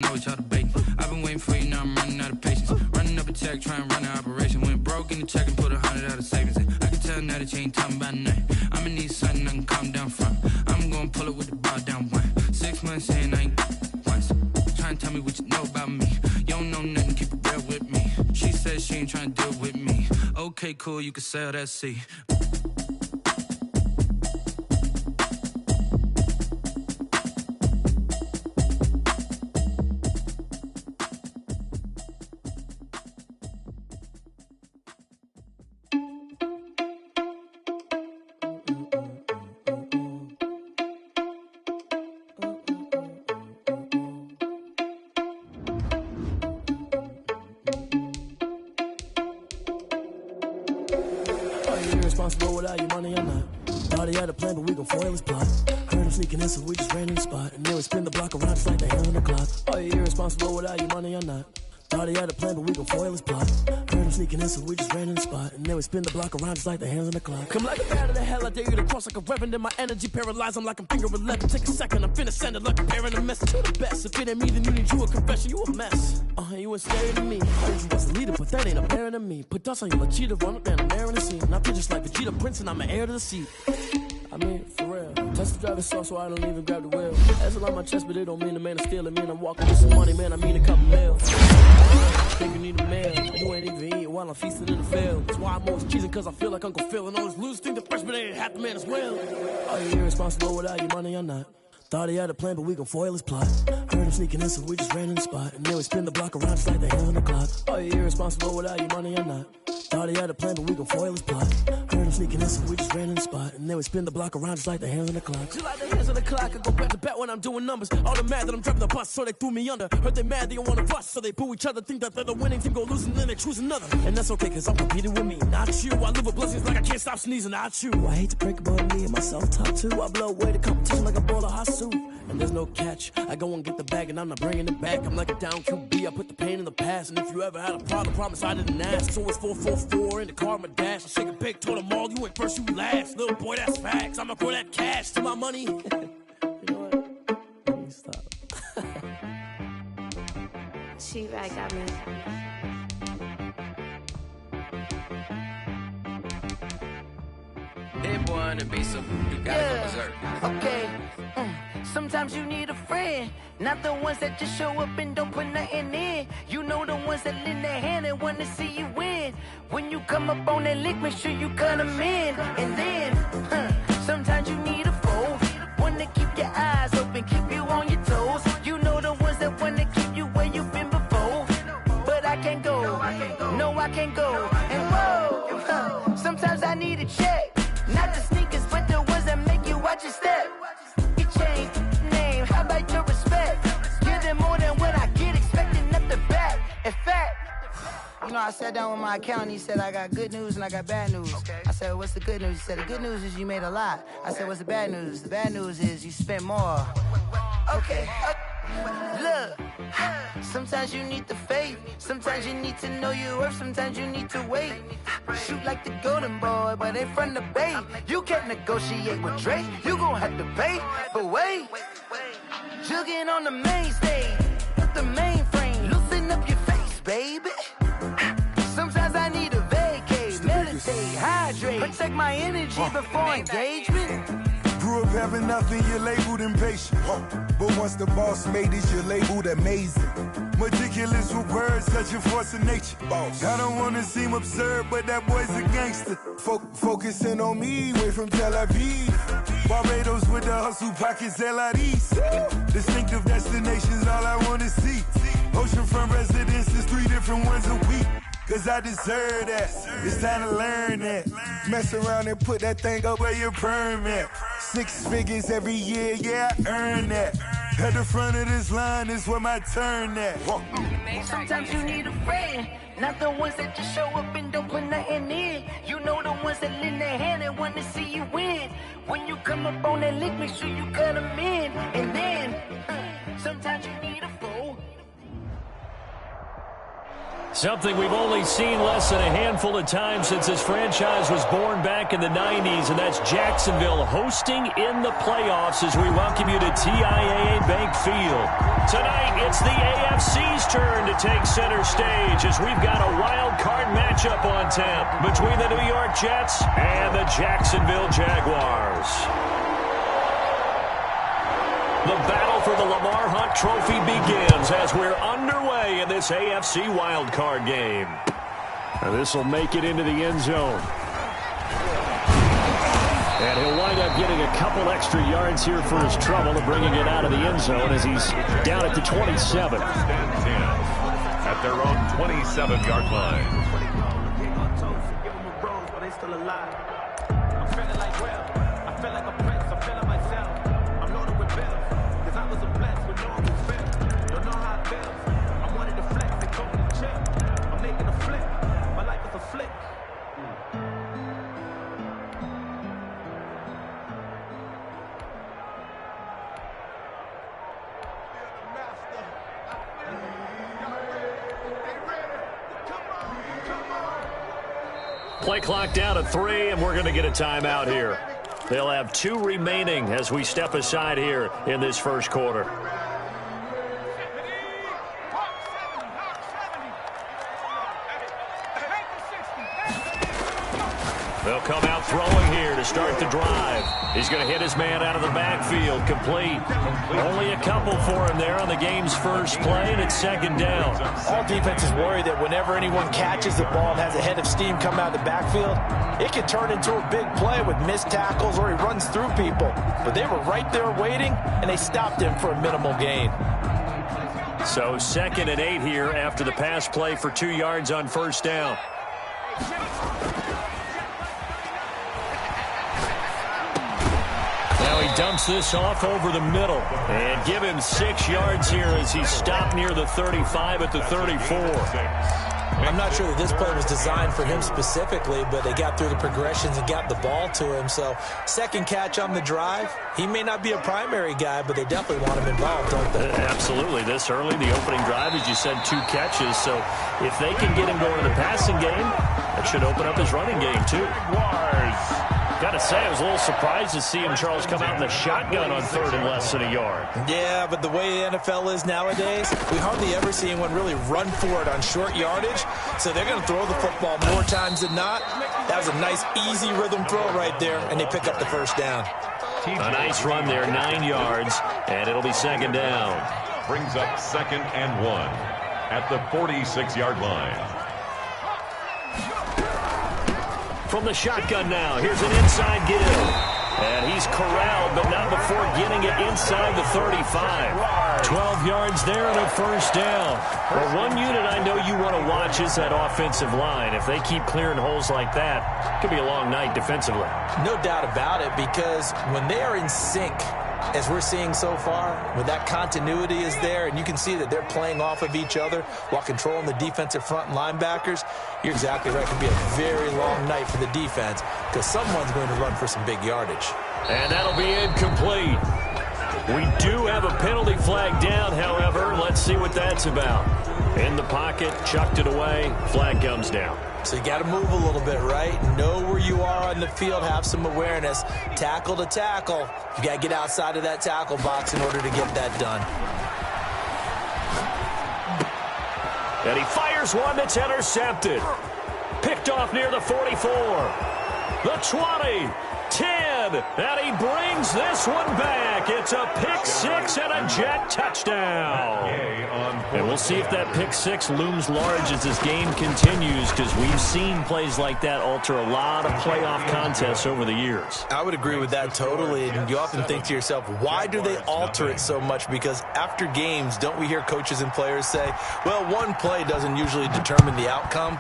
know what y'all debating. I've been waiting for you, now I'm running out of patience. Running up a check, trying to run an operation. Went broke in the check and put 100 out of savings in. I can tell now that you ain't talking about nothing. I'ma need something I can calm down from. I'm gonna pull it with the bar down one. 6 months in, I ain't once. Trying to tell me what you know about me. You don't know nothing, keep it real with me. She said she ain't trying to deal with me. Okay, cool, you can sell that C. Irresponsible without your money, I'm not. Thought he had a plan, but we gon' foil his plot. Heard him sneaking in, so we just ran in the spot. And then we spin the block around just like the hand on the clock. Are you irresponsible without your money, I'm not. Thought he had a plan, but we gon' foil his plot. Heard him sneaking in, so we just ran in the spot. And then we spin the block around just like the hands on the clock. Come like a bat of the hell, I dare you to cross like a reverend. In my energy paralyzed, I'm like I'm finger 11. Take a second, I'm finna send it like a parent a message to the best. If it ain't me, then you need you a confession, you a mess. You ain't scary to me. Heard you was a leader, but that ain't apparent to me. Put dust on you like cheetah, run up down the air in the scene. Not just like Vegeta Prince, and I'm an heir to the seat. I mean, for real. Touch the driver's soft, so I don't even grab the wheel. That's a lot on my chest, but it don't mean the man is stealing. Man, I'm walking with some money, man, I mean a couple mil. Think you need a meal. You ain't even eating while I'm feasting in the field. That's why I'm always cheesing, cause I feel like Uncle Phil. And all those losers think the freshman ain't half the man as well. Are you irresponsible without your money? I'm not. Thought he had a plan, but we gon' foil his plot. Heard him sneaking in, so we just ran in the spot. And then we spin the block around just like the hand on the clock. Are you irresponsible without your money? I'm not. Thought he had a plan, but we gon' foil his plot. Heard him sneaking in, so we just ran in the spot. And then we spin the block around just like the hands on the clock. Just like the hands on the clock, I go back to back when I'm doing numbers. All the mad that I'm driving the bus, so they threw me under. Heard they mad, they don't wanna bust, so they boo each other. Think that they're the winning team, go losing, then they choose another. And that's okay, cause I'm competing with me, not you. I live with blessings like I can't stop sneezing, not you. I hate to break about me and my self-talk too. I blow away the competition like a bowl of hot soup. And there's no catch. I go and get the bag and I'm not bringing it back. I'm like a down QB, I put the pain in the past. And if you ever had a problem, promise I didn't ask. So it's 444 in the car, my dash. I shake a big, told them all, you ain't first, you last. Little boy, that's facts. I'ma throw that cash to my money. You know what? Let me stop. She right, got me. That boy on the beat, so you gotta go berserk. Okay. Sometimes you need a friend, not the ones that just show up and don't put nothing in. You know the ones that lend their hand and wanna see you win. When you come up on that lick, make sure you cut them in. And then, sometimes you need a foe, one to keep your eyes open, keep you on your toes. You know the ones that wanna keep you where you've been before. But I can't go, no I can't go. And whoa, sometimes I need a check, not the sneakers, but the ones that make you watch your step. Change name, how about your respect? Give them more than what I get, expecting up the back. In fact, you know, I sat down with my accountant, he said I got good news and I got bad news. Okay. I said, what's the good news? He said, the good news is you made a lot. I said, what's the bad news? The bad news is you spent more. Okay. Look, sometimes you need the faith, sometimes you need to know your worth, sometimes you need to wait. Shoot like the golden boy, but ain't from the bay. You can't negotiate with Drake, you gon' have to pay. But wait, jugging on the main stage, with the mainframe, loosen up your face, baby. Sometimes I need a vacate, meditate, hydrate, protect my energy before engagement. Grew up having nothing, you're labeled impatient. But once the boss made it, you're labeled amazing. Meticulous with words, such a force of nature. I don't wanna seem absurd, but that boy's a gangster. Focusing on me, way from Tel Aviv. Barbados with the hustle pockets, LIDs. Distinctive destinations, all I wanna see. Oceanfront residences, 3 different ones a week. Cause I deserve that, it's time to learn that. Mess around and put that thing up where your permit. 6 figures every year, yeah, I earn that. At the front of this line is where my turn at. Sometimes you need a friend, not the ones that just show up and don't put nothing in. You know the ones that lend their hand and want to see you win. When you come up on that lick, make sure you cut them in. And then, sometimes you need a foe. Something we've only seen less than a handful of times since this franchise was born back in the 90s, and that's Jacksonville hosting in the playoffs as we welcome you to TIAA Bank Field. Tonight, it's the AFC's turn to take center stage as we've got a wild card matchup on tap between the New York Jets and the Jacksonville Jaguars. The battle for the Lamar Hunt Trophy begins as we're underway in this AFC wildcard game. And this will make it into the end zone. And he'll wind up getting a couple extra yards here for his trouble of bringing it out of the end zone as he's down at the 27. At their own 27-yard line. Play clock down to 3, and we're going to get a timeout here. They'll have 2 remaining as we step aside here in this first quarter. They'll come out throwing here to start the drive. He's going to hit his man out of the backfield, complete. Only a couple for him there on the game's first play, and it's second down. All defenses worry that whenever anyone catches the ball and has a head of steam come out of the backfield, it can turn into a big play with missed tackles or he runs through people. But they were right there waiting, and they stopped him for a minimal gain. So 2nd and 8 here after the pass play for 2 yards on first down. Now he dumps this off over the middle and give him 6 yards here as he stopped near the 35 at the 34. I'm not sure that this play was designed for him specifically, but they got through the progressions and got the ball to him. So second catch on the drive. He may not be a primary guy, but they definitely want him involved, don't they? Absolutely. This early, the opening drive, as you said, 2 catches. So if they can get him going in the passing game, that should open up his running game too. Got to say, I was a little surprised to see him, Charles, come out in the shotgun on 3rd and less than a yard. Yeah, but the way the NFL is nowadays, we hardly ever see anyone really run for it on short yardage. So they're going to throw the football more times than not. That was a nice, easy rhythm throw right there, and they pick up the first down. A nice run there, 9 yards, and it'll be second down. Brings up 2nd and 1 at the 46-yard line. From the shotgun now, here's an inside give. And he's corralled, but not before getting it inside the 35. 12 yards there and a first down. But one unit I know you want to watch is that offensive line. If they keep clearing holes like that, it could be a long night defensively. No doubt about it, because when they are in sync, as we're seeing so far, when that continuity is there and you can see that they're playing off of each other while controlling the defensive front and linebackers, you're exactly right. It can be a very long night for the defense because someone's going to run for some big yardage. And that'll be incomplete. We do have a penalty flag down, however. Let's see what that's about. In the pocket, chucked it away, flag comes down. So you got to move a little bit, right? Know where you are on the field, have some awareness. Tackle to tackle. You got to get outside of that tackle box in order to get that done. And he fires one that's intercepted. Picked off near the 44. The 20. 10, and he brings this one back. It's a pick 6 and a Jet touchdown. And we'll see if that pick 6 looms large as this game continues, because we've seen plays like that alter a lot of playoff contests over the years. I would agree with that totally, and you often think to yourself, why do they alter it so much? Because after games, don't we hear coaches and players say, well, one play doesn't usually determine the outcome?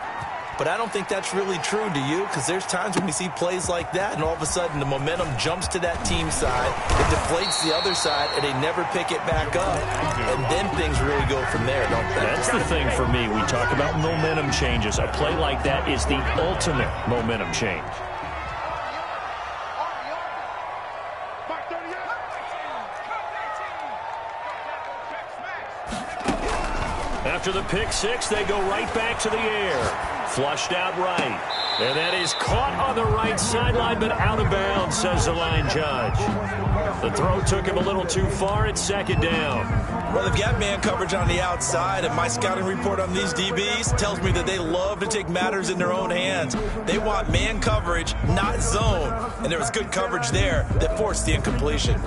But I don't think that's really true, do you? Because there's times when we see plays like that, and all of a sudden the momentum jumps to that team side, it deflates the other side, and they never pick it back up. And then things really go from there, don't they? That's the thing for me. We talk about momentum changes. A play like that is the ultimate momentum change. After the pick six, they go right back to the air. Flushed out right. And that is caught on the right sideline, but out of bounds, says the line judge. The throw took him a little too far. It's second down. Well, they've got man coverage on the outside, and my scouting report on these DBs tells me that they love to take matters in their own hands. They want man coverage, not zone. And there was good coverage there that forced the incompletion.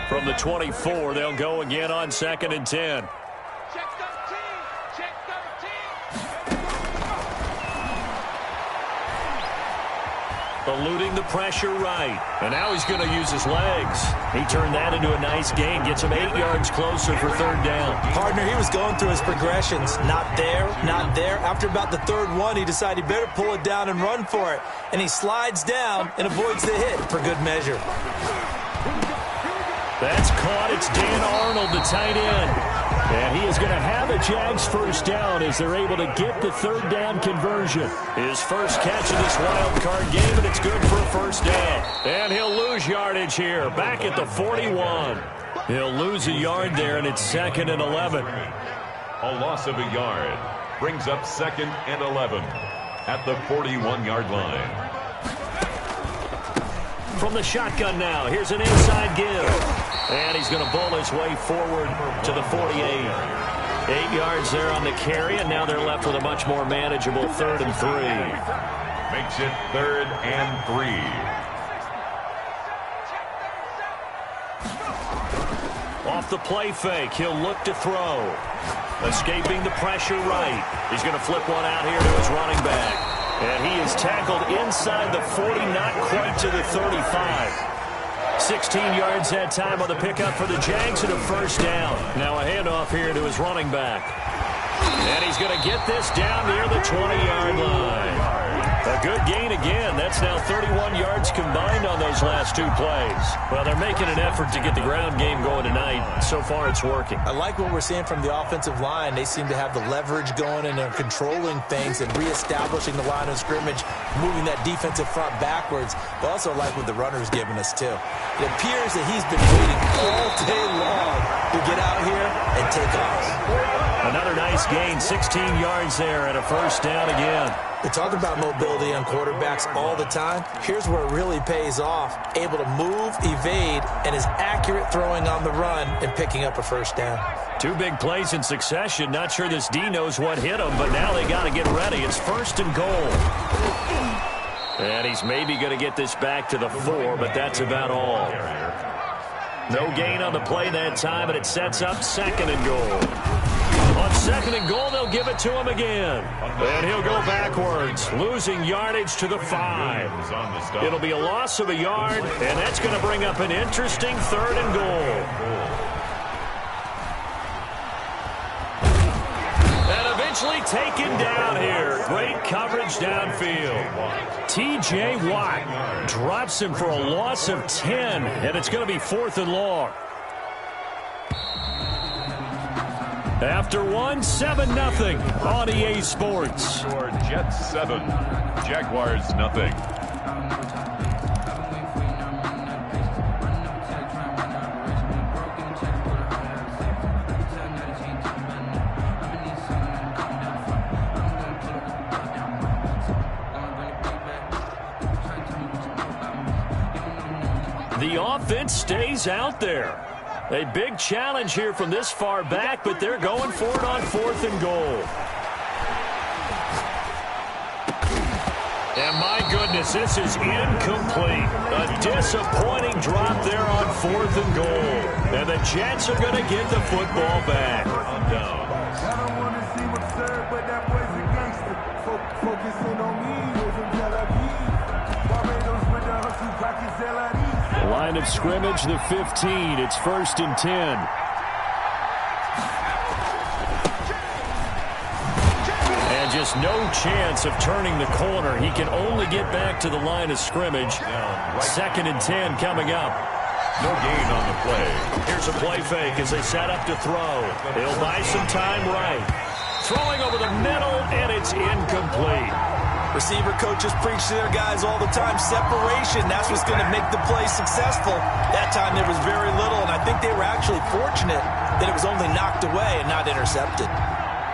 From the 24, they'll go again on 2nd and 10. Check 13. Check 13. Eluding the pressure right. And now he's going to use his legs. He turned that into a nice gain. Gets him 8 yards closer for third down. Partner, he was going through his progressions. Not there, not there. After about the third one, he decided he better pull it down and run for it. And he slides down and avoids the hit for good measure. That's caught. It's Dan Arnold, the tight end. And he is going to have a Jags first down as they're able to get the third down conversion. His first catch of this wild card game, and it's good for a first down. And he'll lose yardage here, back at the 41. He'll lose a yard there, and it's 2nd and 11. A loss of a yard brings up 2nd and 11 at the 41-yard line. From the shotgun now, here's an inside give. And he's going to bowl his way forward to the 48. 8 yards there on the carry, and now they're left with a much more manageable 3rd and 3. Makes it 3rd and 3. Off the play fake, he'll look to throw. Escaping the pressure right. He's going to flip one out here to his running back. And he is tackled inside the 40, not quite to the 35. 16 yards that time on the pickup for the Jags and a first down. Now a handoff here to his running back. And he's going to get this down near the 20-yard line. A good gain again. That's now 31 yards combined on those last 2 plays. Well, they're making an effort to get the ground game going tonight. So far, it's working. I like what we're seeing from the offensive line. They seem to have the leverage going, and they're controlling things and reestablishing the line of scrimmage, moving that defensive front backwards. But also like what the runner's giving us, too. It appears that he's been waiting all day long to get out here and take off. Another nice gain, 16 yards there, and a first down again. We talk about mobility on quarterbacks all the time. Here's where it really pays off. Able to move, evade, and is accurate throwing on the run and picking up a first down. 2 big plays in succession. Not sure this D knows what hit him, but now they got to get ready. It's 1st and goal. And he's maybe going to get this back to the 4, but that's about all. No gain on the play that time, and it sets up 2nd and goal. On 2nd and goal, they'll give it to him again. And he'll go backwards, losing yardage to the 5. It'll be a loss of a yard, and that's going to bring up an interesting 3rd and goal. And eventually taken down here. Great coverage downfield. T.J. Watt drops him for a loss of 10, and it's going to be 4th and long. After 7-0 on EA Sports. For Jets 7, Jaguars nothing. The offense stays out there. A big challenge here from this far back, but they're going for it on 4th and goal. And my goodness, this is incomplete. A disappointing drop there on 4th and goal. And the Jets are going to get the football back. I don't want to seem absurd, but that boy's a gangster. Focusing on me, from Tel Aviv. Barbados with the hustle, pockets LID. Line of scrimmage, the 15. It's 1st and 10. And just no chance of turning the corner. He can only get back to the line of scrimmage. 2nd and 10 coming up. No gain on the play. Here's a play fake as they set up to throw. He'll buy some time right. Throwing over the middle, and it's incomplete. Receiver coaches preach to their guys all the time. Separation, that's what's going to make the play successful. That time there was very little, and I think they were actually fortunate that it was only knocked away and not intercepted.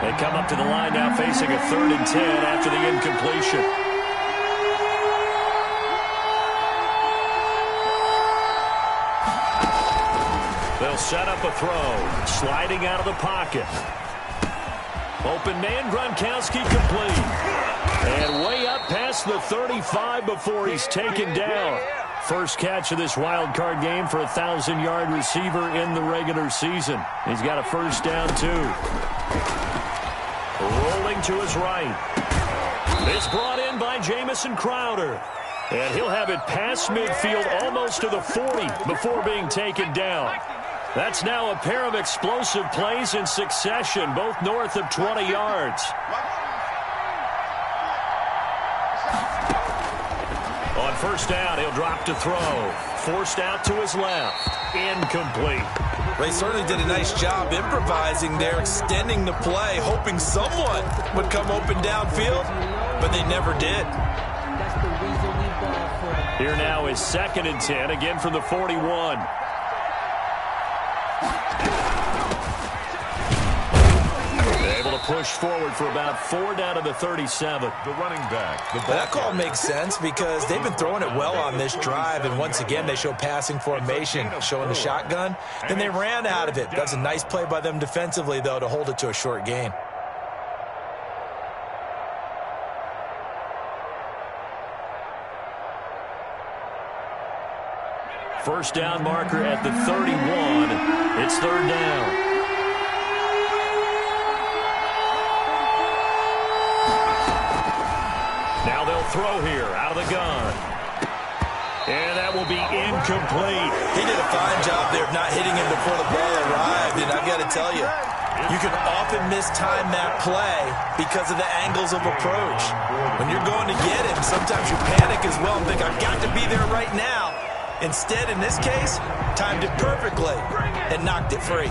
They come up to the line now facing a 3rd and 10 after the incompletion. They'll set up a throw, sliding out of the pocket. Open man, Gronkowski complete. And way up past the 35 before he's taken down. First catch of this wild card game for a 1,000-yard receiver in the regular season. He's got a first down, too. Rolling to his right. It's brought in by Jamison Crowder. And he'll have it past midfield almost to the 40 before being taken down. That's now a pair of explosive plays in succession, both north of 20 yards. On first down, he'll drop to throw. Forced out to his left. Incomplete. They certainly did a nice job improvising there, extending the play, hoping someone would come open downfield, but they never did. Here now is 2nd and 10, again from the 41. Able to push forward for about 4 down to the 37. The running back. That call makes sense because they've been throwing it well on this drive, and once again they show passing formation, showing the shotgun. Then they ran out of it. That's a nice play by them defensively, though, to hold it to a short gain. First down marker at the 31. It's 3rd down. Now they'll throw here out of the gun. And that will be incomplete. He did a fine job there of not hitting him before the ball arrived, and I've got to tell you, you can often mistime that play because of the angles of approach. When you're going to get him, sometimes you panic as well and think, I've got to be there right now. Instead, in this case, timed it perfectly and knocked it free.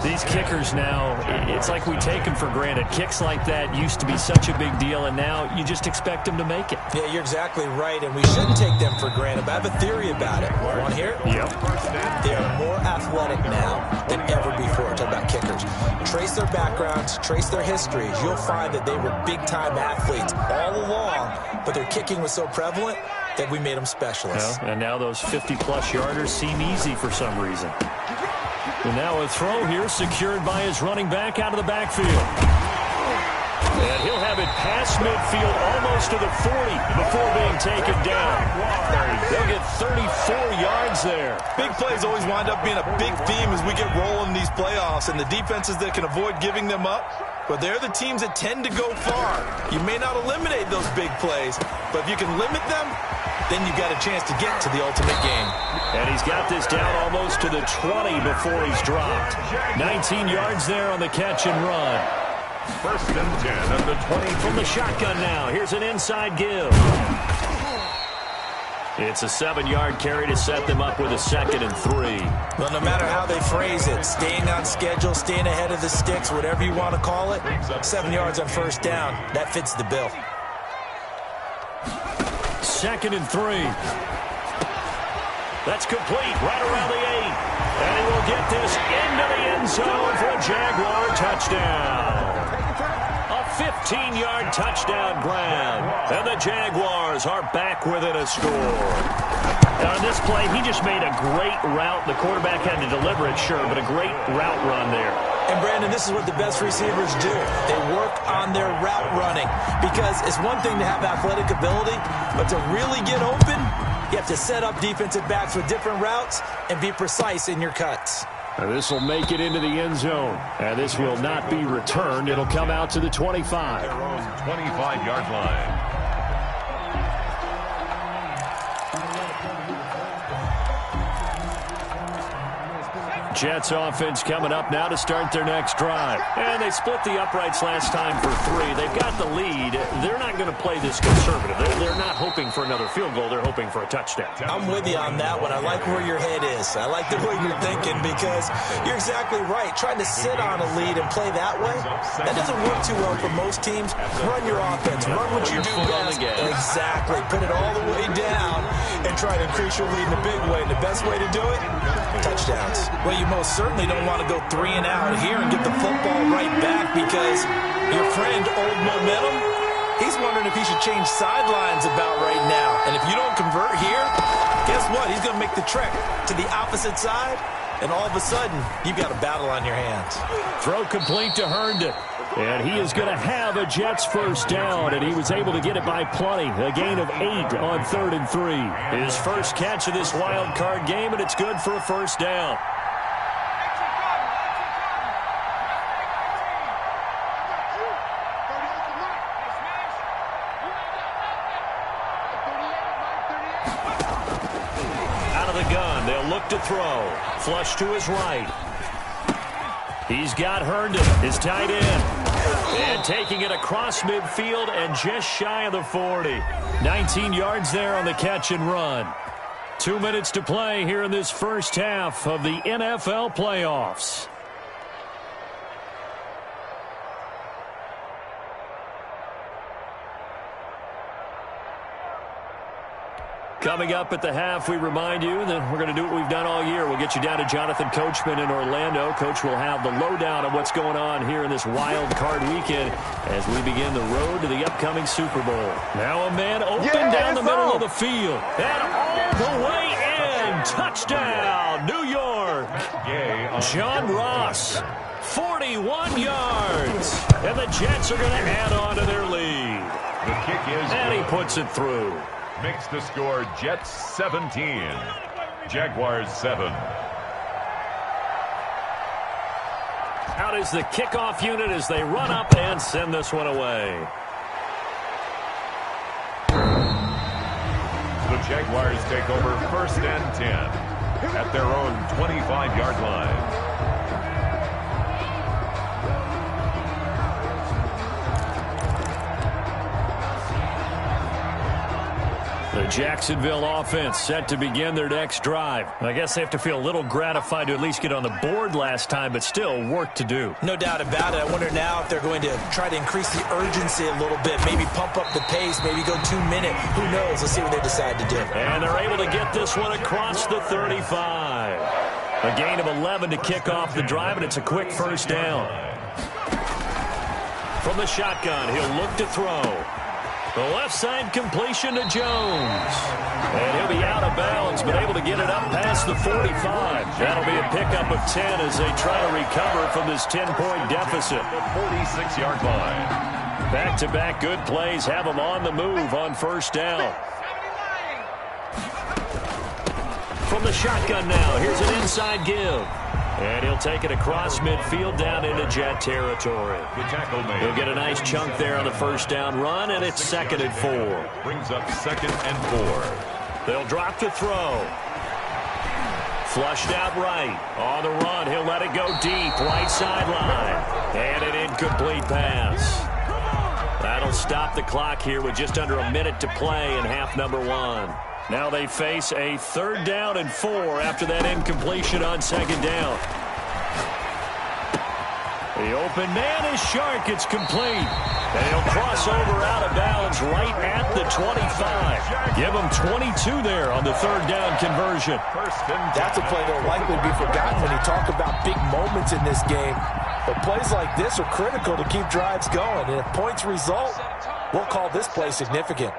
These kickers now, it's like we take them for granted. Kicks like that used to be such a big deal, and now you just expect them to make it. Yeah, you're exactly right, and we shouldn't take them for granted, but I have a theory about it. Want to hear it? Yep. They are more athletic now than ever before. Talk about kickers. Trace their backgrounds, trace their histories. You'll find that they were big-time athletes all along, but their kicking was so prevalent that we made them specialists. Well, and now those 50-plus yarders seem easy for some reason. And now a throw here secured by his running back out of the backfield. And he'll have it past midfield almost to the 40 before being taken down. They'll get 34 yards there. Big plays always wind up being a big theme as we get rolling in these playoffs, and the defenses that can avoid giving them up, but they're the teams that tend to go far. You may not eliminate those big plays, but if you can limit them, then you've got a chance to get to the ultimate game. And he's got this down almost to the 20 before he's dropped. 19 yards there on the catch and run. 1st and 10 at the 20. From the shotgun now, here's an inside give. It's a 7-yard carry to set them up with a 2nd and 3. Well, no matter how they phrase it, staying on schedule, staying ahead of the sticks, whatever you want to call it, 7 yards on first down, that fits the bill. 2nd and 3. That's complete right around the 8. And he will get this into the end zone for a Jaguar touchdown. A 15-yard touchdown grab. And the Jaguars are back within a score. Now, on this play, he just made a great route. The quarterback had to deliver it, sure, but a great route run there. And, Brandon, this is what the best receivers do. They work on their route running because it's one thing to have athletic ability, but to really get open, you have to set up defensive backs with different routes and be precise in your cuts. Now this will make it into the end zone. And this will not be returned. It'll come out to the 25. Their own 25-yard line. Jets offense coming up now to start their next drive. And they split the uprights last time for 3. They've got the lead. They're not going to play this conservative. They're not hoping for another field goal. They're hoping for a touchdown. I'm with you on that one. I like where your head is. I like the way you're thinking because you're exactly right. Trying to sit on a lead and play that way, that doesn't work too well for most teams. Run your offense. Run what you do best. Exactly. Put it all the way down and try to increase your lead in a big way. The best way to do it, touchdowns. Well, you most certainly don't want to go 3 and out here and get the football right back because your friend, Old Momentum, he's wondering if he should change sidelines about right now. And if you don't convert here, guess what? He's going to make the trek to the opposite side, and all of a sudden, you've got a battle on your hands. Throw complete to Herndon. And he is going to have a Jets first down, and he was able to get it by plenty. A gain of 8 on 3rd and 3. His first catch of this wild card game, and it's good for a first down. Out of the gun, they'll look to throw. Flush to his right. He's got Herndon, his tight end. And taking it across midfield and just shy of the 40. 19 yards there on the catch and run. 2 minutes to play here in this first half of the NFL playoffs. Coming up at the half, we remind you that we're going to do what we've done all year. We'll get you down to Jonathan Coachman in Orlando. Coach will have the lowdown on what's going on here in this wild card weekend as we begin the road to the upcoming Super Bowl. Now a man open down the middle of the field. And all the way in. Touchdown, New York. John Ross, 41 yards. And the Jets are going to add on to their lead. The kick is and he puts it through. Makes the score Jets 17, Jaguars 7. Out is the kickoff unit as they run up and send this one away. The Jaguars take over 1st and 10 at their own 25-yard line. The Jacksonville offense set to begin their next drive. I guess they have to feel a little gratified to at least get on the board last time, but still work to do. No doubt about it. I wonder now if they're going to try to increase the urgency a little bit, maybe pump up the pace, maybe go 2 minute. Who knows? Let's see what they decide to do. And they're able to get this one across the 35. A gain of 11 to kick off the drive, and it's a quick first down. From the shotgun, he'll look to throw. The left side completion to Jones. And he'll be out of bounds, but able to get it up past the 45. That'll be a pickup of 10 as they try to recover from this 10-point deficit. The 46-yard line. Back-to-back good plays have them on the move on first down. From the shotgun now, here's an inside give. And he'll take it across midfield down into Jet territory. He'll get a nice chunk there on the first down run, and it's 2nd and 4. Brings up 2nd and 4. They'll drop to throw. Flushed out right. On the run, he'll let it go deep, right sideline. And an incomplete pass. That'll stop the clock here with just under a minute to play in half number 1. Now they face a 3rd down and 4 after that incompletion on 2nd down. The open man is Shark. It's complete. And he'll cross over out of bounds right at the 25. Give him 22 there on the 3rd down conversion. That's a play that will likely be forgotten when you talk about big moments in this game. But plays like this are critical to keep drives going. And if points result, we'll call this play significant.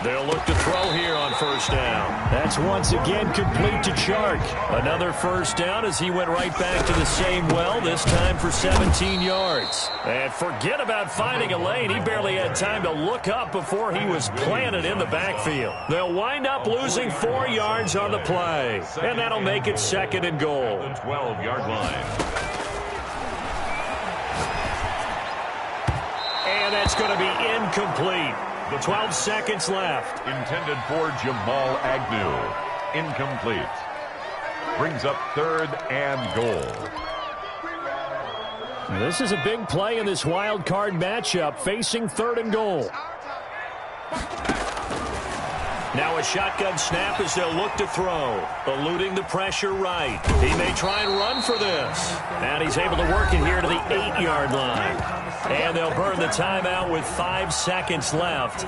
They'll look to throw here on first down. That's once again complete to Chark. Another first down as he went right back to the same well, this time for 17 yards. And forget about finding a lane. He barely had time to look up before he was planted in the backfield. They'll wind up losing 4 yards on the play. And that'll make it 2nd and goal. The 12-yard line. And that's going to be incomplete. 12 seconds left. Intended for Jamal Agnew. Incomplete. Brings up 3rd and goal. This is a big play in this wild card matchup, facing 3rd and goal. Now a shotgun snap as they'll look to throw. Eluding the pressure right. He may try and run for this. And he's able to work it here to the 8-yard line. And they'll burn the timeout with 5 seconds left.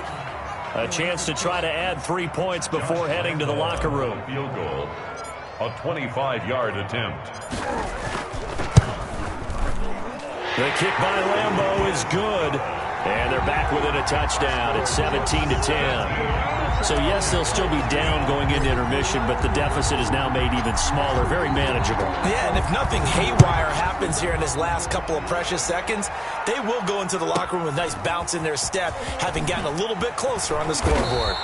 A chance to try to add 3 points before heading to the locker room. Field goal. A 25-yard attempt. The kick by Lambeau is good. And they're back within a touchdown. It's 17-10. So, yes, they'll still be down going into intermission, but the deficit is now made even smaller, very manageable. Yeah, and if nothing haywire happens here in this last couple of precious seconds, they will go into the locker room with a nice bounce in their step, having gotten a little bit closer on the scoreboard.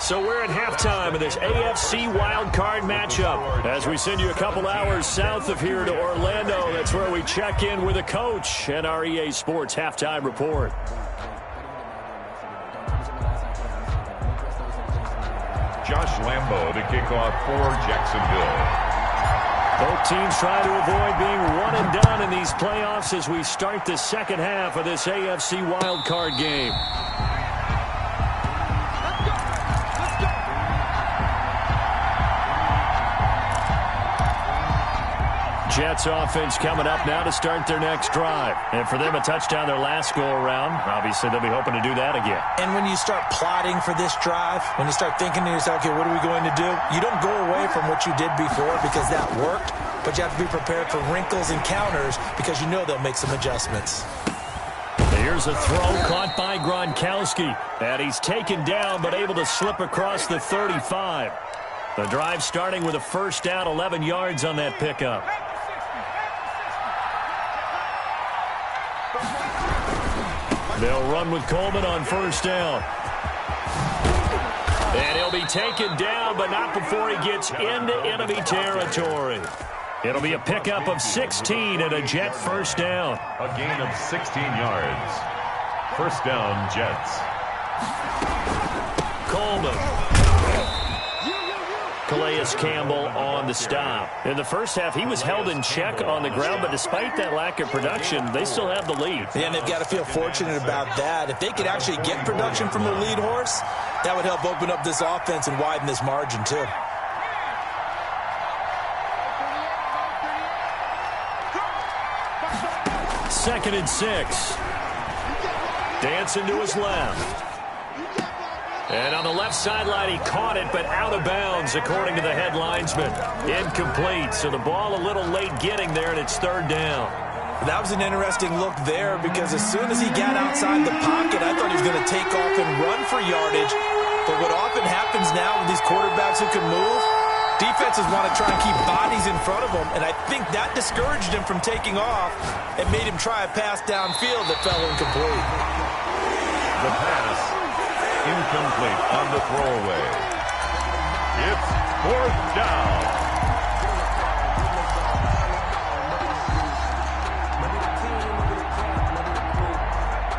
So we're at halftime of this AFC wildcard matchup. As we send you a couple hours south of here to Orlando, that's where we check in with a coach and our EA Sports halftime report. Josh Lambeau to kick off for Jacksonville. Both teams try to avoid being one and done in these playoffs as we start the second half of this AFC wildcard game. Jets offense coming up now to start their next drive. And for them, a touchdown their last go-around. Obviously, they'll be hoping to do that again. And when you start plotting for this drive, when you start thinking to yourself, okay, what are we going to do? You don't go away from what you did before because that worked, but you have to be prepared for wrinkles and counters because you know they'll make some adjustments. Here's a throw caught by Gronkowski. And he's taken down but able to slip across the 35. The drive starting with a first down, 11 yards on that pickup. They'll run with Coleman on first down. And he'll be taken down, but not before he gets into enemy territory. It'll be a pickup of 16 and a Jet first down. A gain of 16 yards. First down, Jets. Coleman. Calais Campbell on the stop. In the first half, he was held in check on the ground, but despite that lack of production, they still have the lead. Yeah, and they've got to feel fortunate about that. If they could actually get production from their lead horse, that would help open up this offense and widen this margin, too. Second and 6. Dancing to his left. And on the left sideline, he caught it, but out of bounds, according to the head linesman. Incomplete, so the ball a little late getting there, and it's third down. That was an interesting look there because as soon as he got outside the pocket, I thought he was going to take off and run for yardage. But what often happens now with these quarterbacks who can move, defenses want to try and keep bodies in front of them, and I think that discouraged him from taking off and made him try a pass downfield that fell incomplete. The pass incomplete on the throwaway. It's fourth down.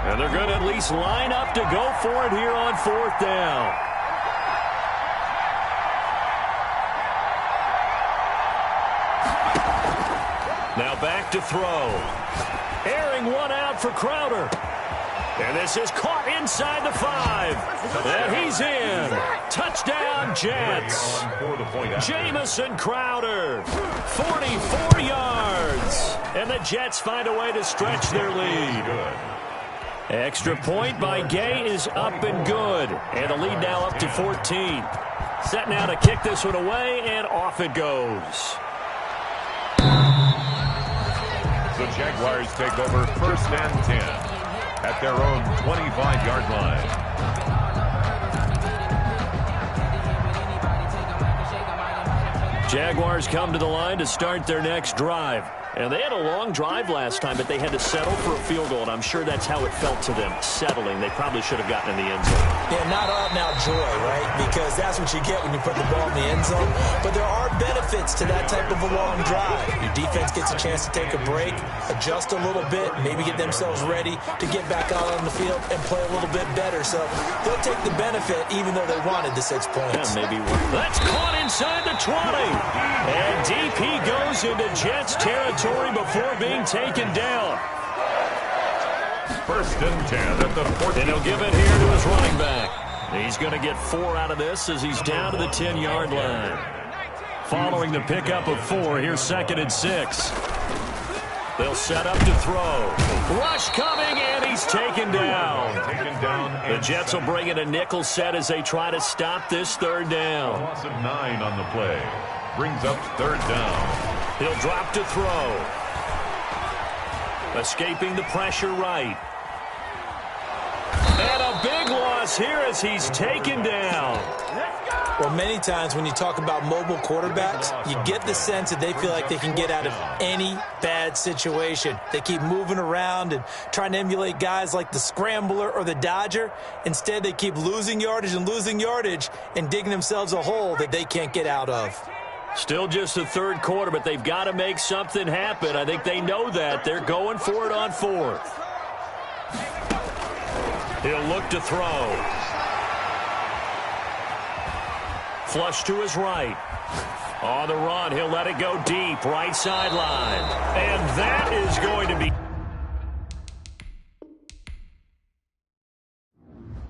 And they're going to at least line up to go for it here on fourth down. Now back to throw. Airing one out for Crowder. And this is caught inside the 5. And he's in. Touchdown, Jets. Jamison Crowder, 44 yards. And the Jets find a way to stretch their lead. Extra point by Gay is up and good. And the lead now up to 14. Set now to kick this one away, and off it goes. The Jaguars take over first and 10 at their own 25-yard line. Jaguars come to the line to start their next drive. And they had a long drive last time, but they had to settle for a field goal, and I'm sure that's how it felt to them, settling. They probably should have gotten in the end zone. Yeah, not out-and-out joy, right? Because that's what you get when you put the ball in the end zone. But there are benefits to that type of a long drive. Your defense gets a chance to take a break, adjust a little bit, maybe get themselves ready to get back out on the field and play a little bit better. So they'll take the benefit even though they wanted the 6 points. Yeah, maybe one. That's caught inside the 20. And deep he goes into Jets territory before being taken down. 1st and 10 at the 14. And he'll give it here to his running back. He's going to get 4 out of this as he's down to the 10-yard line. Following the pickup of 4, here's 2nd and 6. They'll set up to throw. Rush coming, and he's taken down. The Jets will bring in a nickel set as they try to stop this 3rd down. A loss of 9 on the play. Brings up 3rd down. He'll drop to throw. Escaping the pressure right. And a big loss here as he's taken down. Well, many times when you talk about mobile quarterbacks, you get the sense that they feel like they can get out of any bad situation. They keep moving around and trying to emulate guys like the Scrambler or the Dodger. Instead, they keep losing yardage and digging themselves a hole that they can't get out of. Still just the 3rd quarter, but they've got to make something happen. I think they know that. They're going for it on 4th. He'll look to throw. Flush to his right. On the run, he'll let it go deep, right sideline. And that is going to be...